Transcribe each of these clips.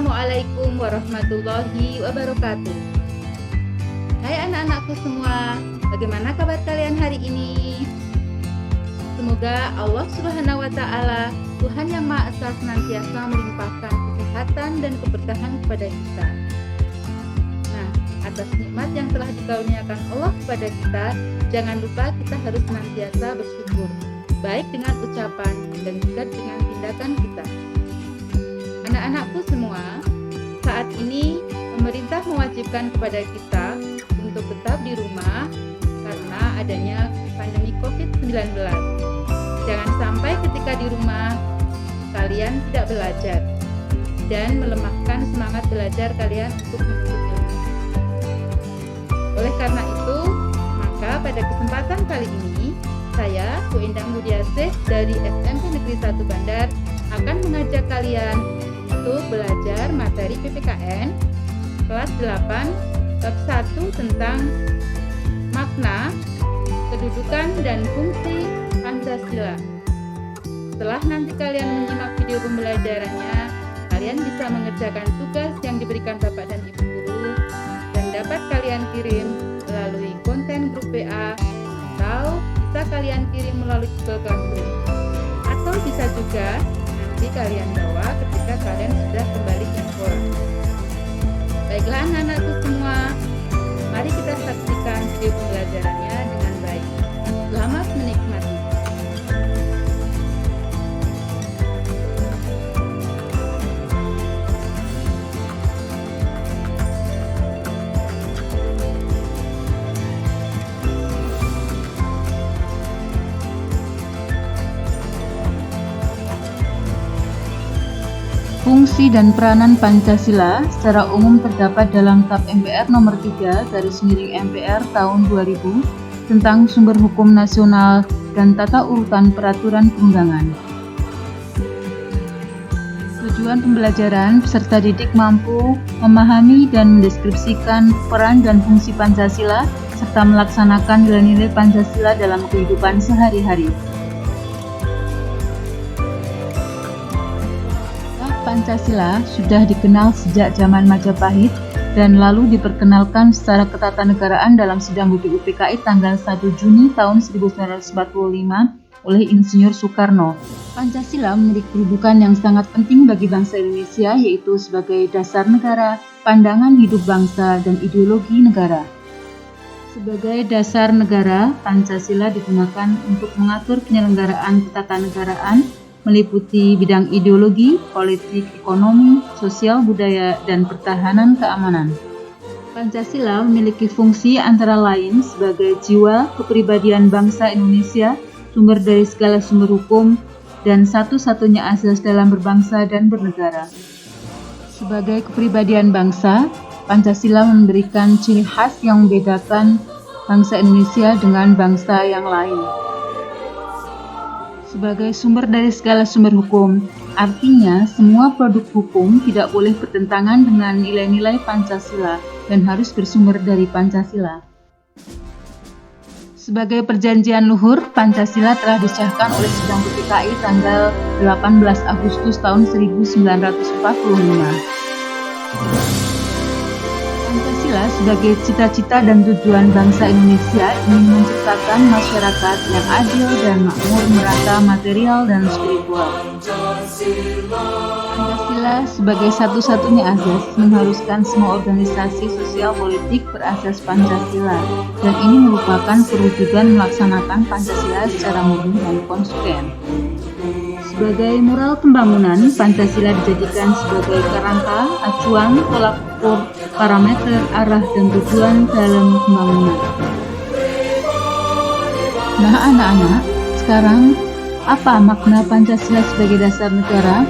Assalamualaikum warahmatullahi wabarakatuh. Hai anak-anakku semua, bagaimana kabar kalian hari ini? Semoga Allah Subhanahu wa Ta'ala, Tuhan yang Maha Esa, senantiasa melimpahkan kesehatan dan keberkahan kepada kita. Nah, atas nikmat yang telah dikaruniakan Allah kepada kita, jangan lupa kita harus senantiasa bersyukur, baik dengan ucapan dan juga dengan tindakan kita. Anak-anakku semua, saat ini pemerintah mewajibkan kepada kita untuk tetap di rumah karena adanya pandemi COVID-19. Jangan sampai ketika di rumah kalian tidak belajar dan melemahkan semangat belajar kalian untuk menuntut ilmu. Oleh karena itu, maka pada kesempatan kali ini saya, Bu Endang Budiasih dari SMP Negeri 1 Bandar akan mengajak kalian untuk belajar materi PPKN kelas 8 bab 1 tentang makna, kedudukan dan fungsi Pancasila. Setelah nanti kalian menyimak video pembelajarannya, kalian bisa mengerjakan tugas yang diberikan Bapak dan Ibu guru dan dapat kalian kirim melalui konten grup WA atau bisa kalian kirim melalui Google Classroom, atau bisa juga nanti kalian bawa ketika kalian sudah kembali ke sekolah. Baiklah anak-anakku semua, mari kita saksikan video pembelajarannya dengan baik. Selamat menikmati. Fungsi dan peranan Pancasila secara umum terdapat dalam Tab MPR nomor 3/MPR tahun 2000 tentang sumber hukum nasional dan tata urutan peraturan perundangan. Tujuan pembelajaran peserta didik mampu memahami dan mendeskripsikan peran dan fungsi Pancasila serta melaksanakan nilai-nilai Pancasila dalam kehidupan sehari-hari. Pancasila sudah dikenal sejak zaman Majapahit dan lalu diperkenalkan secara ketatanegaraan dalam sidang BPUPKI tanggal 1 Juni tahun 1945 oleh Insinyur Soekarno. Pancasila memiliki kedudukan yang sangat penting bagi bangsa Indonesia, yaitu sebagai dasar negara, pandangan hidup bangsa, dan ideologi negara. Sebagai dasar negara, Pancasila digunakan untuk mengatur penyelenggaraan ketatanegaraan meliputi bidang ideologi, politik, ekonomi, sosial, budaya, dan pertahanan keamanan. Pancasila memiliki fungsi antara lain sebagai jiwa kepribadian bangsa Indonesia, sumber dari segala sumber hukum, dan satu-satunya asas dalam berbangsa dan bernegara. Sebagai kepribadian bangsa, Pancasila memberikan ciri khas yang membedakan bangsa Indonesia dengan bangsa yang lain. Sebagai sumber dari segala sumber hukum, artinya semua produk hukum tidak boleh bertentangan dengan nilai-nilai Pancasila dan harus bersumber dari Pancasila. Sebagai perjanjian luhur, Pancasila telah disahkan oleh sidang BPKI tanggal 18 Agustus tahun 1945. Pancasila sebagai cita-cita dan tujuan bangsa Indonesia ingin menciptakan masyarakat yang adil dan makmur merata material dan spiritual. Pancasila sebagai satu-satunya asas mengharuskan semua organisasi sosial politik berasas Pancasila, dan ini merupakan perwujudan melaksanakan Pancasila secara murni dan konsekuen. Sebagai moral pembangunan, Pancasila dijadikan sebagai kerangka, acuan, tolak ukur, parameter, arah, dan tujuan dalam pembangunan. Nah anak-anak, sekarang apa makna Pancasila sebagai dasar negara?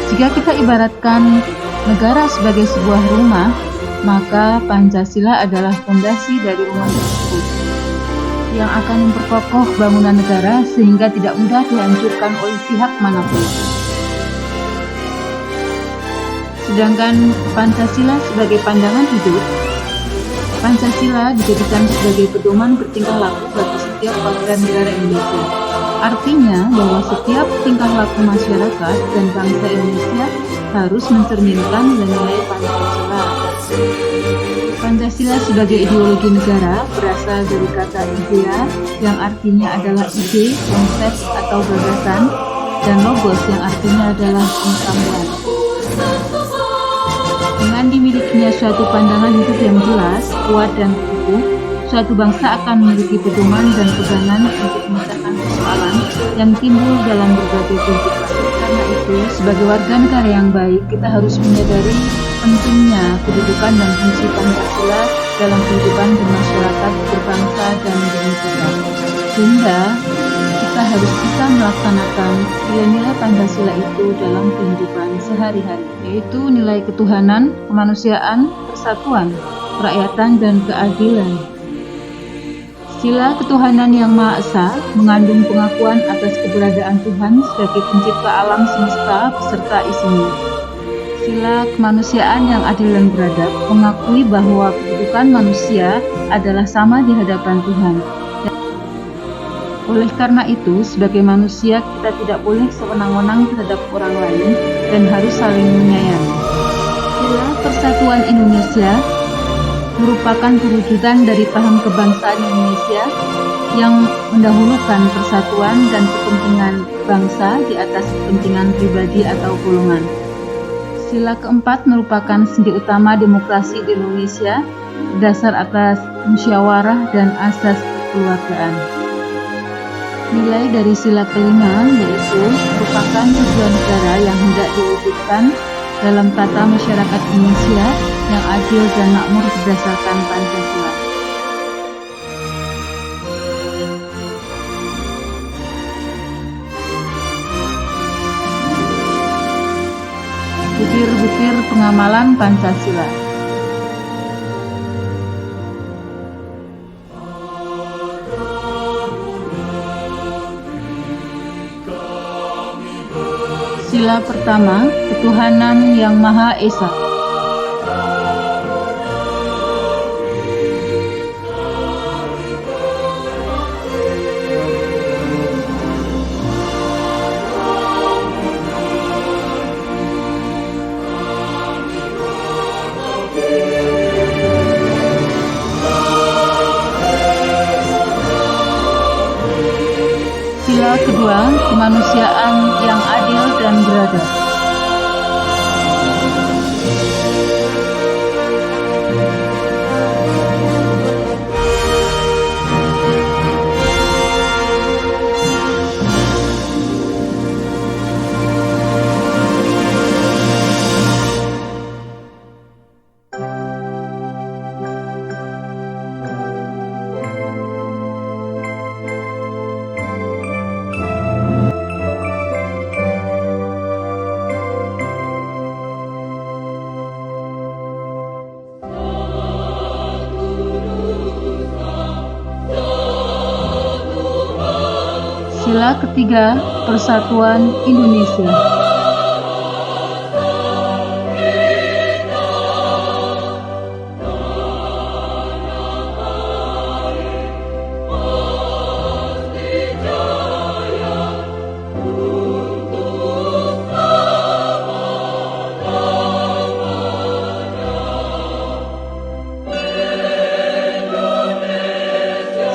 Jika kita ibaratkan negara sebagai sebuah rumah, maka Pancasila adalah fondasi dari rumah tersebut, yang akan memperkokoh bangunan negara sehingga tidak mudah dihancurkan oleh pihak manapun. Sedangkan Pancasila sebagai pandangan hidup, Pancasila dijadikan sebagai pedoman bertingkah laku bagi setiap warga negara Indonesia. Artinya bahwa setiap tingkah laku masyarakat dan bangsa Indonesia harus mencerminkan nilai-nilai Pancasila. Pancasila sebagai ideologi negara berasal dari kata idea yang artinya adalah ide, konsep, atau gagasan, dan logos yang artinya adalah pengetahuan. Dengan dimilikinya suatu pandangan hidup yang jelas, kuat, dan utuh, suatu bangsa akan memiliki pedoman dan pegangan untuk memecahkan persoalan yang timbul dalam berbagai kehidupan. Karena itu, sebagai warga negara yang baik, kita harus menyadari pentingnya kedudukan dan fungsi Pancasila dalam kehidupan bermasyarakat, berbangsa, dan bernegara. Sehingga kita harus bisa melaksanakan nilai-nilai Pancasila itu dalam kehidupan sehari-hari, yaitu nilai ketuhanan, kemanusiaan, persatuan, kerakyatan, dan keadilan. Sila ketuhanan yang Maha Esa mengandung pengakuan atas keberadaan Tuhan sebagai pencipta alam semesta beserta isinya. Sila kemanusiaan yang adil dan beradab mengakui bahwa kedudukan manusia adalah sama di hadapan Tuhan. Oleh karena itu, sebagai manusia kita tidak boleh sewenang-wenang terhadap orang lain dan harus saling menyayangi. Sila persatuan Indonesia merupakan perwujudan dari paham kebangsaan Indonesia yang mendahulukan persatuan dan kepentingan bangsa di atas kepentingan pribadi atau golongan. Sila keempat merupakan sendi utama demokrasi di Indonesia berdasar atas musyawarah dan asas kekeluargaan. Nilai dari sila kelima yaitu merupakan tujuan negara yang hendak diwujudkan dalam tata masyarakat Indonesia yang adil dan makmur berdasarkan Pancasila. Butir-butir pengamalan Pancasila. Sila pertama, ketuhanan yang Maha Esa. Sila kedua, kemanusiaan yang adil dan beradab. Sila ketiga, persatuan Indonesia.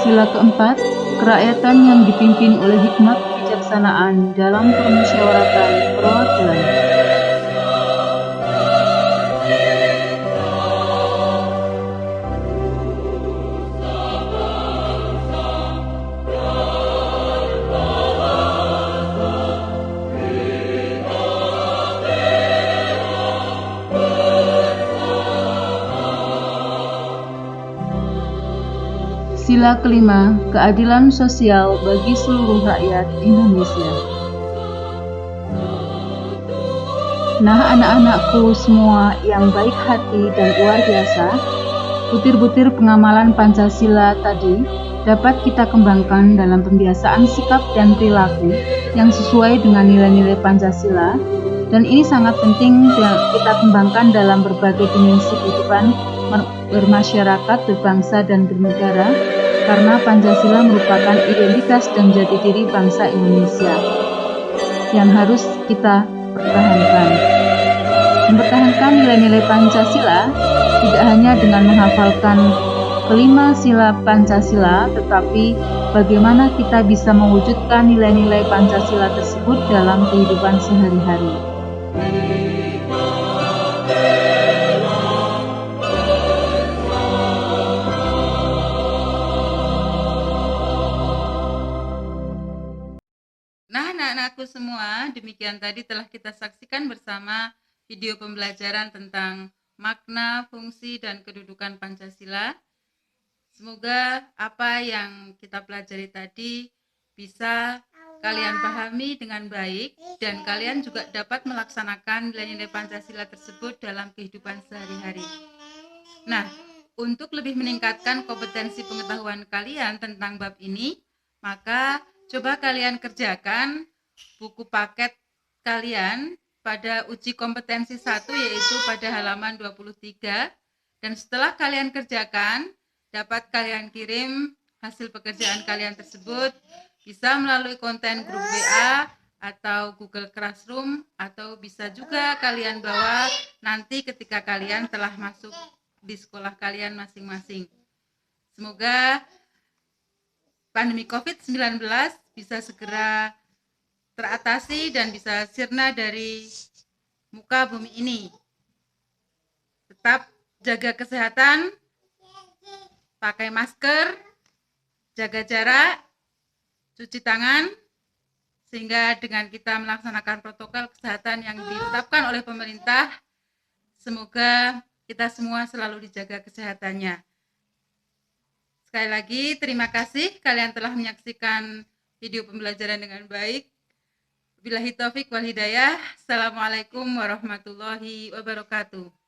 Sila keempat, kerakyatan yang dipimpin oleh hikmat kebijaksanaan dalam permusyawaratan perwakilan. Sila kelima, keadilan sosial bagi seluruh rakyat Indonesia. Nah, anak-anakku semua yang baik hati dan luar biasa, butir-butir pengamalan Pancasila tadi dapat kita kembangkan dalam pembiasaan sikap dan perilaku yang sesuai dengan nilai-nilai Pancasila, dan ini sangat penting kita kembangkan dalam berbagai dimensi kehidupan bermasyarakat, berbangsa, dan bernegara, karena Pancasila merupakan identitas dan jati diri bangsa Indonesia yang harus kita pertahankan. mewujudkan nilai-nilai Pancasila tidak hanya dengan menghafalkan kelima sila Pancasila, tetapi bagaimana kita bisa mewujudkan nilai-nilai Pancasila tersebut dalam kehidupan sehari-hari. Nah, anak-anakku semua, demikian tadi telah kita saksikan bersama video pembelajaran tentang makna, fungsi, dan kedudukan Pancasila. Semoga apa yang kita pelajari tadi bisa kalian pahami dengan baik dan kalian juga dapat melaksanakan nilai-nilai Pancasila tersebut dalam kehidupan sehari-hari. Nah, untuk lebih meningkatkan kompetensi pengetahuan kalian tentang bab ini, maka coba kalian kerjakan buku paket kalian pada uji kompetensi 1 yaitu pada halaman 23, dan setelah kalian kerjakan dapat kalian kirim hasil pekerjaan kalian tersebut bisa melalui konten grup WA atau Google Classroom, atau bisa juga kalian bawa nanti ketika kalian telah masuk di sekolah kalian masing-masing. Semoga pandemi COVID-19 bisa segera teratasi dan bisa sirna dari muka bumi ini. Tetap jaga kesehatan, pakai masker, jaga jarak, cuci tangan, sehingga dengan kita melaksanakan protokol kesehatan yang ditetapkan oleh pemerintah, semoga kita semua selalu dijaga kesehatannya. Sekali lagi, terima kasih kalian telah menyaksikan video pembelajaran dengan baik. Billahi taufik wal hidayah. Assalamualaikum warahmatullahi wabarakatuh.